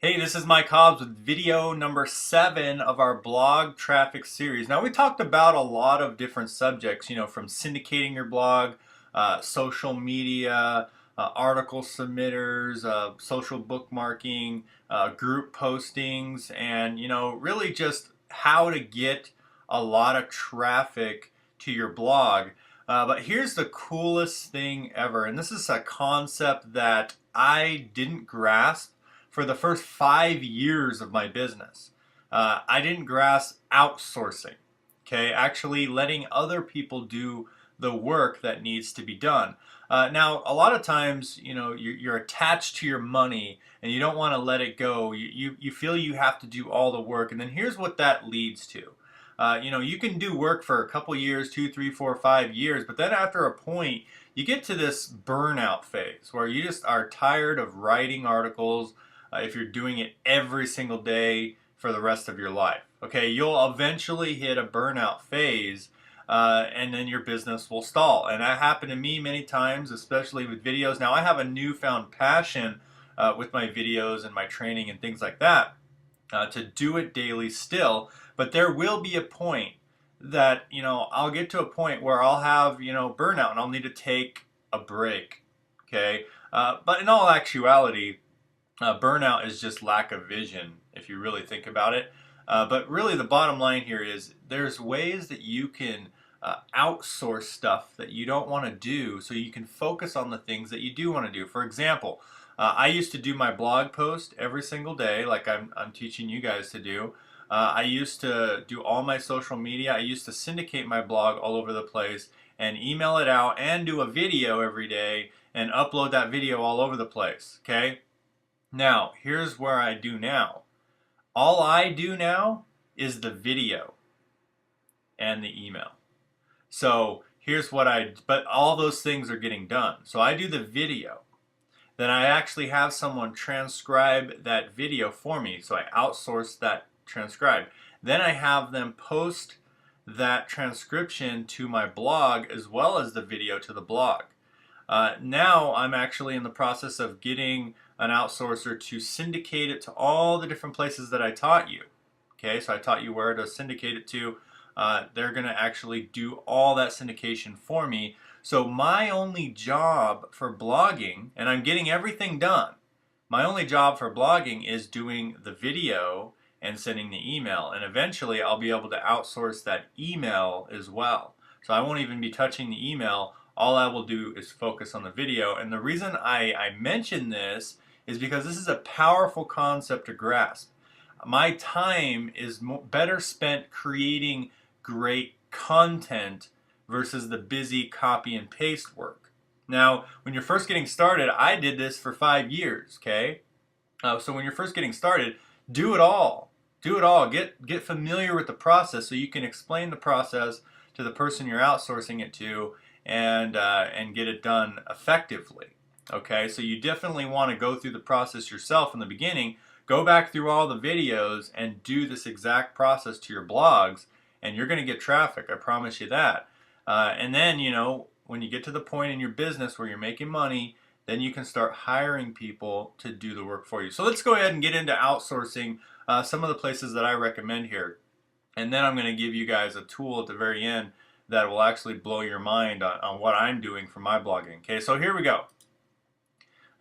Hey, this is Mike Hobbs with video number 7 of our blog traffic series. Now, we talked about a lot of different subjects, from syndicating your blog, social media, article submitters, social bookmarking, group postings, and, really just how to get a lot of traffic to your blog. But here's the coolest thing ever, and this is a concept that I didn't grasp for the first 5 years of my business. I didn't grasp outsourcing, okay? Actually letting other people do the work that needs to be done. Now, a lot of times, you're attached to your money and you don't want to let it go. You feel you have to do all the work, and then here's what that leads to. You can do work for a couple years, 2, 3, 4, 5 years, but then after a point, you get to this burnout phase where you just are tired of writing articles, if you're doing it every single day for the rest of your life. Okay, you'll eventually hit a burnout phase, and then your business will stall. And that happened to me many times, especially with videos. Now, I have a newfound passion with my videos and my training and things like that to do it daily still. But there will be a point that, I'll get to a point where I'll have, burnout and I'll need to take a break. Okay, but in all actuality, burnout is just lack of vision, if you really think about it. But really, the bottom line here is there's ways that you can outsource stuff that you don't want to do so you can focus on the things that you do want to do. For example, I used to do my blog post every single day, like I'm teaching you guys to do. I used to do all my social media. I used to syndicate my blog all over the place and email it out and do a video every day and upload that video all over the place, okay? Now, here's where I do now. All I do now is the video and the email. So here's what but all those things are getting done. So I do the video. Then I actually have someone transcribe that video for me. So I outsource that transcribe. Then I have them post that transcription to my blog as well as the video to the blog. Now I'm actually in the process of getting an outsourcer to syndicate it to all the different places that I taught you. Okay, so I taught you where to syndicate it to. They're going to actually do all that syndication for me. So my only job for blogging, and I'm getting everything done, my only job for blogging is doing the video and sending the email. And eventually I'll be able to outsource that email as well. So I won't even be touching the email. All I will do is focus on the video. And the reason I mention this is because this is a powerful concept to grasp. My time is better spent creating great content versus the busy copy and paste work. Now, when you're first getting started, I did this for 5 years, okay? So when you're first getting started, do it all. Do it all. Get familiar with the process so you can explain the process to the person you're outsourcing it to and get it done effectively. Okay, so you definitely want to go through the process yourself in the beginning. Go back through all the videos and do this exact process to your blogs, and you're going to get traffic. I promise you that. And then, when you get to the point in your business where you're making money, then you can start hiring people to do the work for you. So let's go ahead and get into outsourcing some of the places that I recommend here. And then I'm going to give you guys a tool at the very end that will actually blow your mind on what I'm doing for my blogging. Okay, so here we go.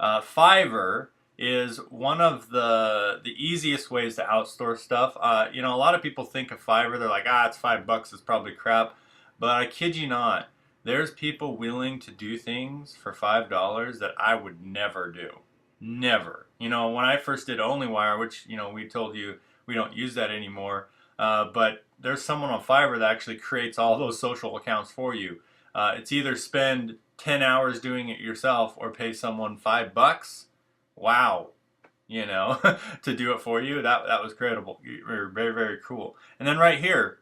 Fiverr is one of the easiest ways to outsource stuff. A lot of people think of Fiverr, they're like, it's $5, it's probably crap. But I kid you not, there's people willing to do things for $5 that I would never do. Never. When I first did OnlyWire, which, we told you we don't use that anymore, but there's someone on Fiverr that actually creates all those social accounts for you. It's either spend 10 hours doing it yourself or pay someone $5. Wow. To do it for you. That was credible. Very, very cool. And then right here,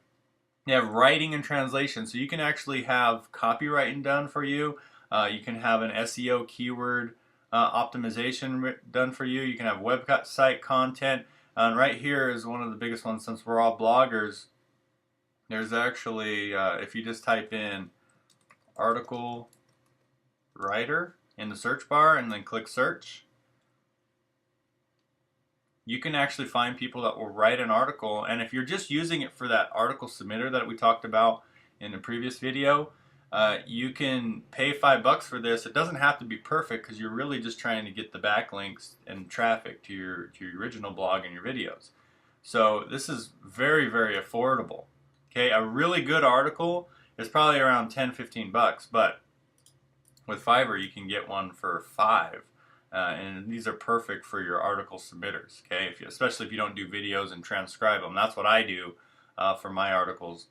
you have writing and translation. So you can actually have copywriting done for you. You can have an SEO keyword optimization done for you. You can have website content. And right here is one of the biggest ones since we're all bloggers. There's actually, if you just type in article writer in the search bar and then click search, you can actually find people that will write an article. And if you're just using it for that article submitter that we talked about in the previous video, you can pay $5 for this. It doesn't have to be perfect because you're really just trying to get the backlinks and traffic to your original blog and your videos. So this is very, very affordable. Okay, a really good article is probably around 10-15 bucks, but with Fiverr you can get one for 5. And these are perfect for your article submitters, okay? Especially if you don't do videos and transcribe them. That's what I do for my articles.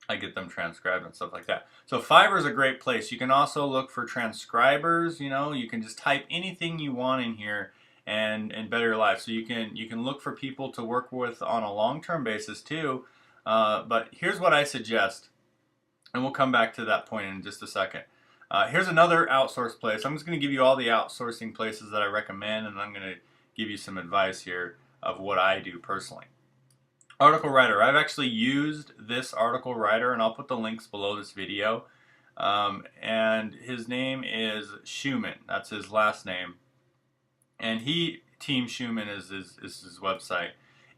I get them transcribed and stuff like that. So Fiverr is a great place. You can also look for transcribers. You know, you can just type anything you want in here and better your life. So you can look for people to work with on a long-term basis too. But here's what I suggest, and we'll come back to that point in just a second. Here's another outsource place. I'm just going to give you all the outsourcing places that I recommend, and I'm going to give you some advice here of what I do personally. Article writer. I've actually used this article writer, and I'll put the links below this video. And his name is Schumann. That's his last name. And Team Schumann is his website.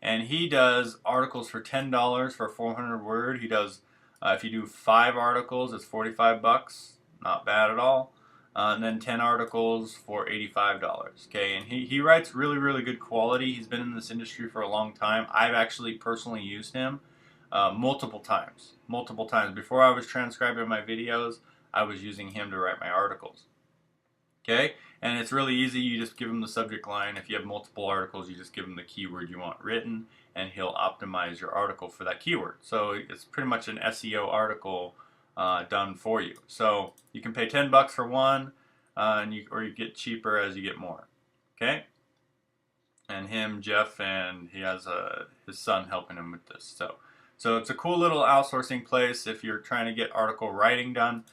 And he does articles for $10 for 400 word. He does, if you do 5 articles, it's 45 bucks. Not bad at all. And then 10 articles for $85. Okay, and he writes really, really good quality. He's been in this industry for a long time. I've actually personally used him multiple times. Before I was transcribing my videos, I was using him to write my articles. Okay, and it's really easy. You just give him the subject line. If you have multiple articles, you just give him the keyword you want written, and he'll optimize your article for that keyword. So it's pretty much an SEO article done for you. So you can pay 10 bucks for one, or you get cheaper as you get more. Okay? And Jeff, and he has his son helping him with this. So it's a cool little outsourcing place if you're trying to get article writing done.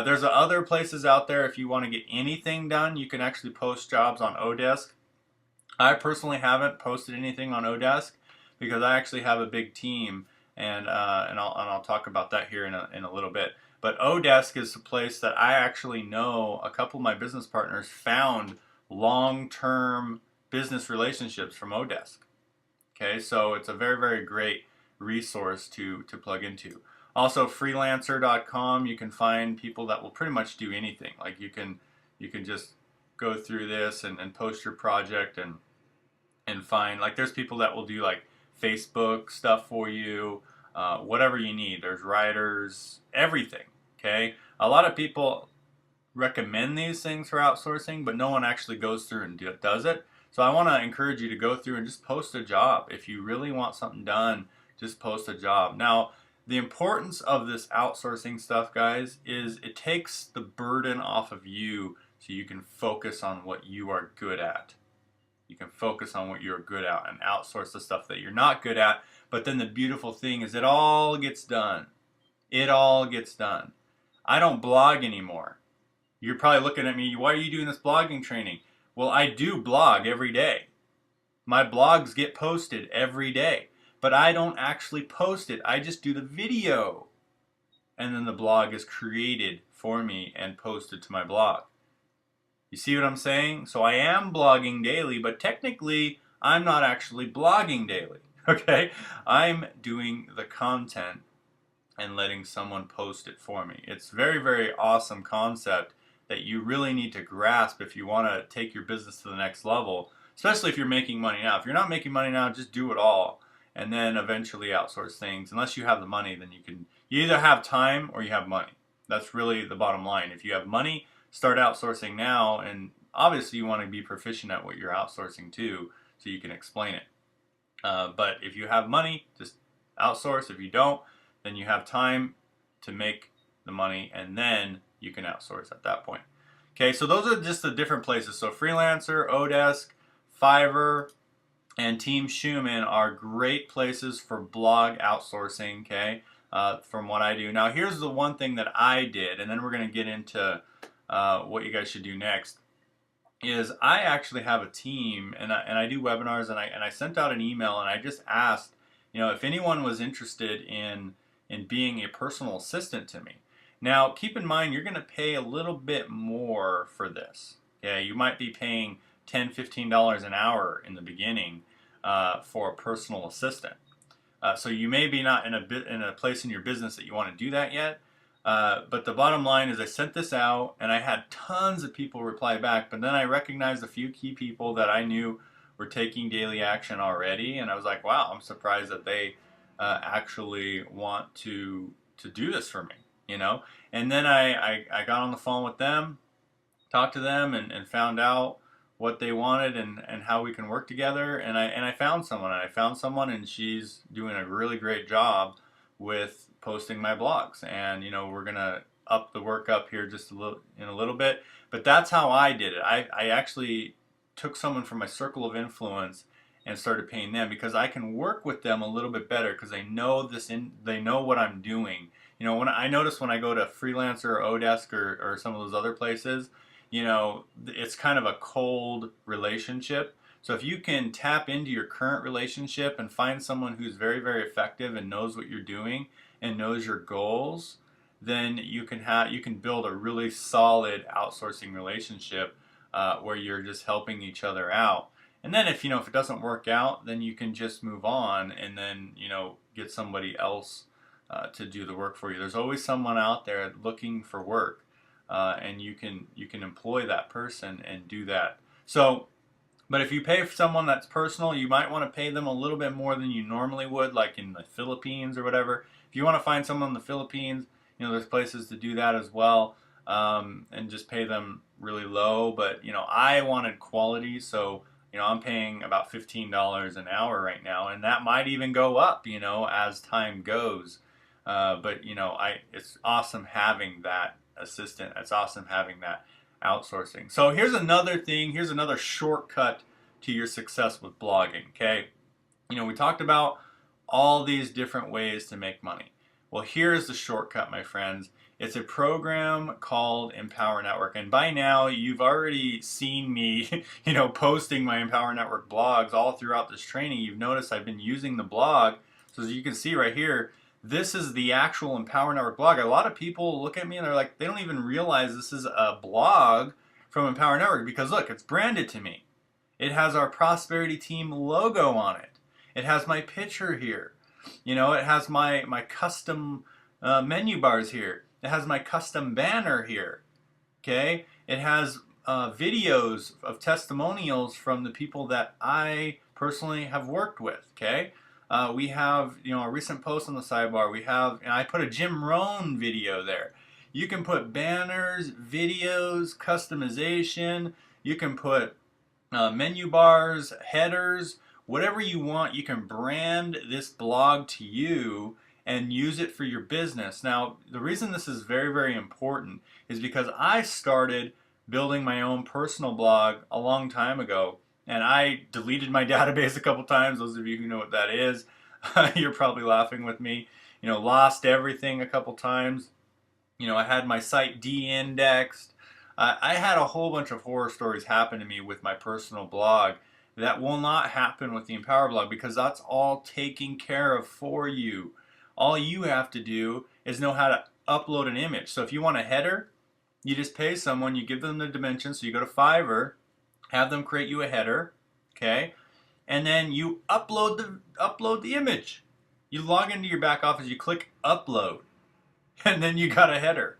There's other places out there if you want to get anything done. You can actually post jobs on Odesk. I personally haven't posted anything on Odesk because I actually have a big team. And I'll talk about that here in a little bit. But Odesk is a place that I actually know a couple of my business partners found long-term business relationships from Odesk. Okay, so it's a very, very great resource to plug into. Also, freelancer.com, you can find people that will pretty much do anything. Like you can just go through this and post your project and find, like, there's people that will do like Facebook stuff for you, whatever you need. There's writers, everything. Okay, a lot of people recommend these things for outsourcing, but no one actually goes through and does it. So I want to encourage you to go through and just post a job. If you really want something done, just post a job. Now, the importance of this outsourcing stuff, guys, is it takes the burden off of you so you can focus on what you are good at. You can focus on what you're good at and outsource the stuff that you're not good at. But then the beautiful thing is it all gets done. It all gets done. I don't blog anymore. You're probably looking at me, why are you doing this blogging training? Well, I do blog every day. My blogs get posted every day. But I don't actually post it. I just do the video. And then the blog is created for me and posted to my blog. You see what I'm saying? So I am blogging daily, but technically I'm not actually blogging daily. Okay? I'm doing the content and letting someone post it for me. It's very, very awesome concept that you really need to grasp if you want to take your business to the next level, especially if you're making money now. If you're not making money now, just do it all and then eventually outsource things. Unless you have the money, then you either have time or you have money. That's really the bottom line. If you have money, start outsourcing now, and obviously you want to be proficient at what you're outsourcing to so you can explain it. But if you have money, just outsource. If you don't, then you have time to make the money, and then you can outsource at that point. Okay, so those are just the different places. So Freelancer, Odesk, Fiverr, and Team Schumann are great places for blog outsourcing, okay, from what I do. Now, here's the one thing that I did, and then we're going to get into what you guys should do next, is I actually have a team, and I do webinars, and I sent out an email, and I just asked, if anyone was interested in being a personal assistant to me. Now, keep in mind, you're going to pay a little bit more for this. Okay, you might be paying $10, $15 an hour in the beginning, for a personal assistant. So you may be not in a place in your business that you want to do that yet. But the bottom line is I sent this out and I had tons of people reply back, but then I recognized a few key people that I knew were taking daily action already, and I was like, wow, I'm surprised that they actually want to do this for me, you know? And then I got on the phone with them, talked to them, and found out what they wanted and how we can work together. And I found someone. And I found someone, and she's doing a really great job with posting my blogs. And you know, we're gonna up the work up here just a little bit. But that's how I did it. I actually took someone from my circle of influence and started paying them, because I can work with them a little bit better because they know what I'm doing. You know, when I notice when I go to Freelancer or Odesk or some of those other places, you know, it's kind of a cold relationship. So if you can tap into your current relationship and find someone who's very, very effective and knows what you're doing and knows your goals, then you can build a really solid outsourcing relationship where you're just helping each other out. And then if it doesn't work out, then you can just move on and then get somebody else to do the work for you. There's always someone out there looking for work, and you can employ that person and do that. So, but if you pay for someone that's personal, you might want to pay them a little bit more than you normally would, like in the Philippines or whatever. If you want to find someone in the Philippines, there's places to do that as well, and just pay them really low. But I wanted quality, so I'm paying about $15 an hour right now, and that might even go up, as time goes. But it's awesome having that assistant. It's awesome having that outsourcing. So here's another thing. Here's another shortcut to your success with blogging. Okay, we talked about all these different ways to make money. Well, here's the shortcut, my friends. It's a program called Empower Network. And by now, you've already seen me, posting my Empower Network blogs all throughout this training. You've noticed I've been using the blog. So as you can see right here, this is the actual Empower Network blog. A lot of people look at me and they're like, they don't even realize this is a blog from Empower Network, because look, it's branded to me. It has our Prosperity Team logo on it. It has my picture here. It has my custom menu bars here. It has my custom banner here. Okay? It has videos of testimonials from the people that I personally have worked with. Okay? We have a recent post on the sidebar. And I put a Jim Rohn video there. You can put banners, videos, customization. You can put menu bars, headers, whatever you want. You can brand this blog to you and use it for your business. Now, the reason this is very, very important is because I started building my own personal blog a long time ago, and I deleted my database a couple times. Those of you who know what that is, you're probably laughing with me. Lost everything a couple times. I had my site de-indexed. I had a whole bunch of horror stories happen to me with my personal blog that will not happen with the Empower blog, because that's all taken care of for you. All you have to do is know how to upload an image. So if you want a header, you just pay someone, you give them the dimensions. So you go to Fiverr, have them create you a header, okay? And then you upload the image. You log into your back office, you click upload, and then you got a header.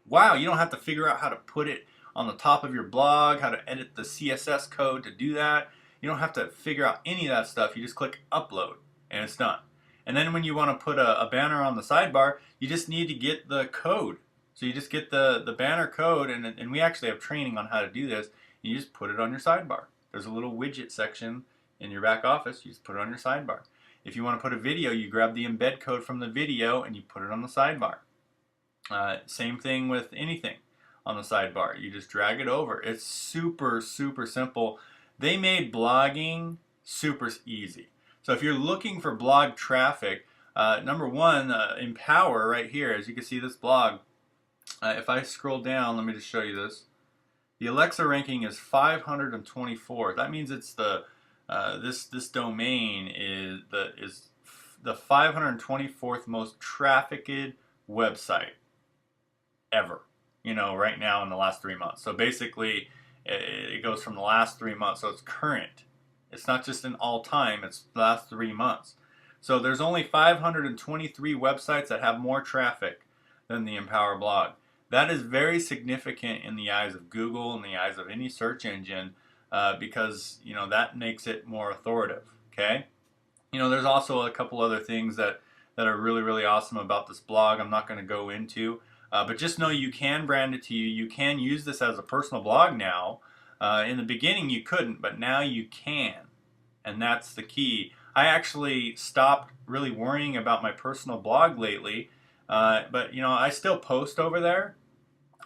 Wow, you don't have to figure out how to put it on the top of your blog, how to edit the CSS code to do that. You don't have to figure out any of that stuff. You just click upload and it's done. And then when you want to put a banner on the sidebar, you just need to get the code. So you just get the banner code, and we actually have training on how to do this. You just put it on your sidebar. There's a little widget section in your back office. You just put it on your sidebar. If you want to put a video, you grab the embed code from the video and you put it on the sidebar. Same thing with anything on the sidebar. You just drag it over. It's super, super simple. They made blogging super easy. So if you're looking for blog traffic, number one, Empower right here, as you can see this blog, if I scroll down, let me just show you this. The Alexa ranking is 524. That means it's the this domain is the 524th most trafficked website ever. Right now in the last 3 months. So basically, it goes from the last 3 months. So it's current. It's not just an all time, it's the last 3 months. So there's only 523 websites that have more traffic than the Empower blog. That is very significant in the eyes of Google, in the eyes of any search engine, because that makes it more authoritative. Okay. There's also a couple other things that are really, really awesome about this blog. I'm not going to go into, but just know you can brand it to you. You can use this as a personal blog now. In the beginning you couldn't, but now you can, and that's the key. I actually stopped really worrying about my personal blog lately, but I still post over there.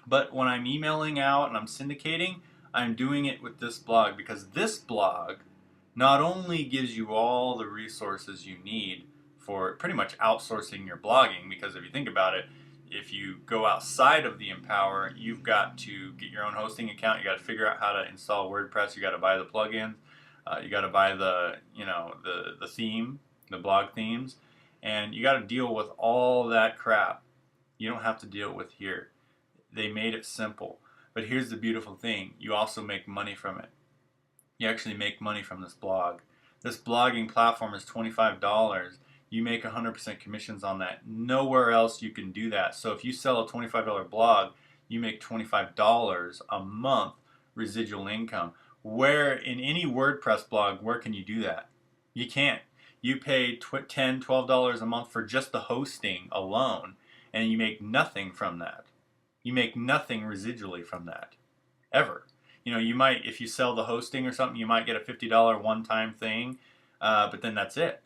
But when I'm emailing out and I'm syndicating, I'm doing it with this blog, because this blog not only gives you all the resources you need for pretty much outsourcing your blogging, because if you think about it, if you go outside of the Empower, you've got to get your own hosting account, you got to figure out how to install WordPress, you got to buy the plugins, you got to buy the theme, the blog themes, and you got to deal with all that crap. You don't have to deal with here. They made it simple. But here's the beautiful thing, you also make money from it. You actually make money from this blog. This blogging platform is $25. You make 100% commissions on that. Nowhere else you can do that. So if you sell a $25 blog, you make $25 a month residual income. Where in any WordPress blog, where can you do that? You can't. You pay $10, $12 a month for just the hosting alone, and you make nothing from that. You make nothing residually from that, ever. You might, if you sell the hosting or something, you might get a $50 one-time thing, but then that's it.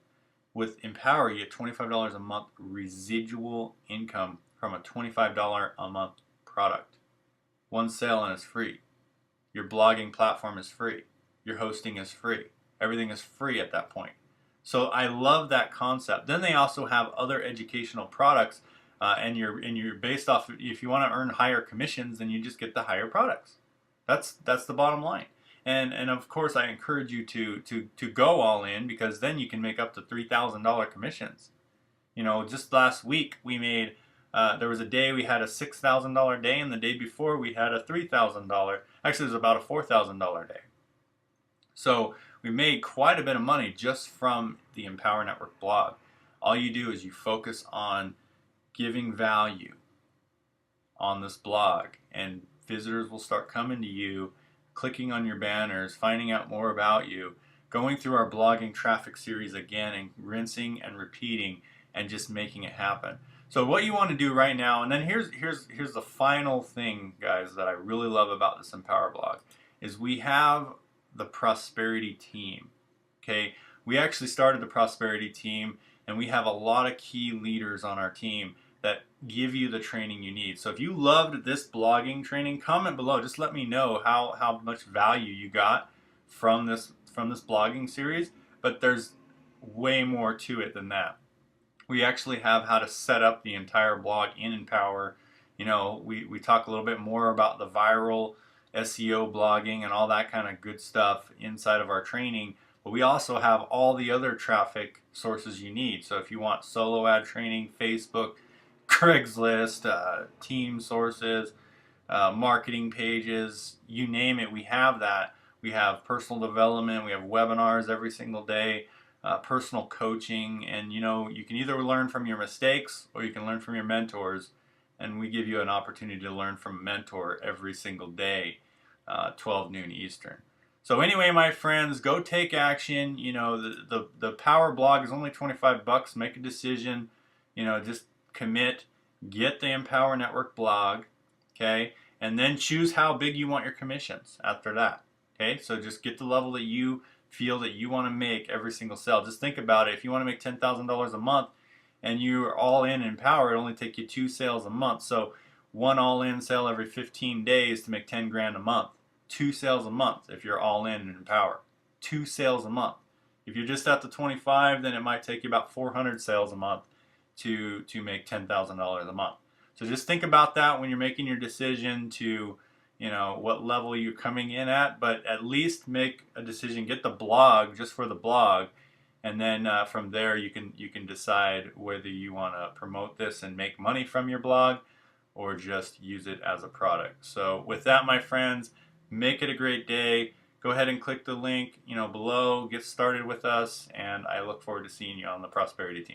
With Empower, you get $25 a month residual income from a $25 a month product. One sale and it's free. Your blogging platform is free. Your hosting is free. Everything is free at that point. So I love that concept. Then they also have other educational products, and you're based off, if you want to earn higher commissions, then you just get the higher products. That's the bottom line. And of course I encourage you to go all in, because then you can make up to $3,000 commissions. Just last week we made, there was a day we had a $6,000 day, and the day before we had a $3,000, actually it was about a $4,000 day. So we made quite a bit of money just from the Empower Network blog. All you do is you focus on giving value on this blog, and visitors will start coming to you, clicking on your banners, finding out more about you, going through our blogging traffic series again, and rinsing and repeating, and just making it happen. So what you want to do right now, and then here's the final thing, guys, that I really love about this Empower blog, is we have the prosperity team. Okay, we actually started the prosperity team, and we have a lot of key leaders on our team that give you the training you need. So if you loved this blogging training, comment below. Just let me know how much value you got from this blogging series. But there's way more to it than that. We actually have how to set up the entire blog in Empower. We talk a little bit more about the viral SEO blogging and all that kind of good stuff inside of our training. But we also have all the other traffic sources you need. So if you want solo ad training, Facebook, Craigslist, team sources, marketing pages, you name it, we have that. We have personal development, we have webinars every single day, personal coaching, and you can either learn from your mistakes or you can learn from your mentors, and we give you an opportunity to learn from a mentor every single day, 12 noon Eastern. So anyway, my friends, go take action. The Power blog is only 25 bucks. Make a decision, just commit, get the Empower Network blog, okay, and then choose how big you want your commissions after that. Okay, so just get the level that you feel that you want to make every single sale. Just think about it. If you want to make $10,000 a month and you're all in Empower, it only take you 2 sales a month. So one all-in sale every 15 days to make 10 grand a month. 2 sales a month if you're all in Empower. 2 sales a month. If you're just at the 25, then it might take you about 400 sales a month to make $10,000 a month. So just think about that when you're making your decision to, what level you're coming in at, but at least make a decision, get the blog just for the blog, and then from there you can decide whether you want to promote this and make money from your blog or just use it as a product. So with that, my friends, make it a great day. go ahead and click the link below, get started with us, and I look forward to seeing you on the Prosperity team.